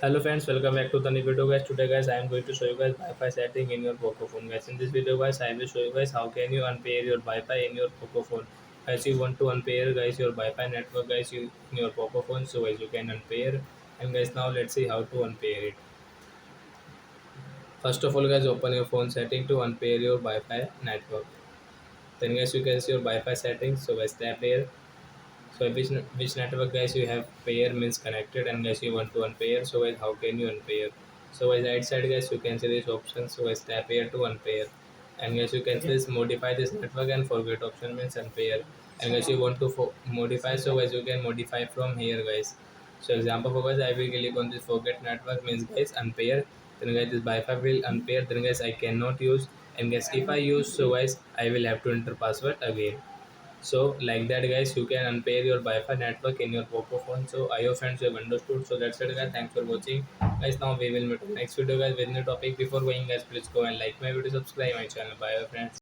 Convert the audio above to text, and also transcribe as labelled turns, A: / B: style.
A: Hello friends, welcome back to the new video guys. Today guys I am going to show you guys Wi-Fi setting in your Poco phone guys. In this video guys I will show you guys how can you unpair your Wi-Fi in your Poco phone. Guys you want to unpair guys your Wi-Fi network guys you in your Poco phone, so guys you can unpair. And guys now let's see how to unpair it. First of all guys open your phone setting to unpair your Wi-Fi network. Then guys you can see your Wi-Fi settings, so guys tap here. So which network guys you have pair means connected, and guys you want to unpair, so guys how can you unpair? So guys right side guys you can see this option, so guys tap here to unpair. And guys you can see this modify this network and forget option means unpair. And guys you want to modify, so guys you can modify from here guys. So example for guys I will click on this forget network means guys unpair. Then guys this Wi-Fi will unpair, then guys I cannot use. And guys if I use, so guys I will have to enter password again. So like that guys you can unpair your Wi-Fi network in your Poco phone. So I hope friends you have understood. So that's it guys, thanks for watching guys. Now we will meet in next video guys with new topic. Before going guys, please go and like my video, subscribe my channel. Bye friends.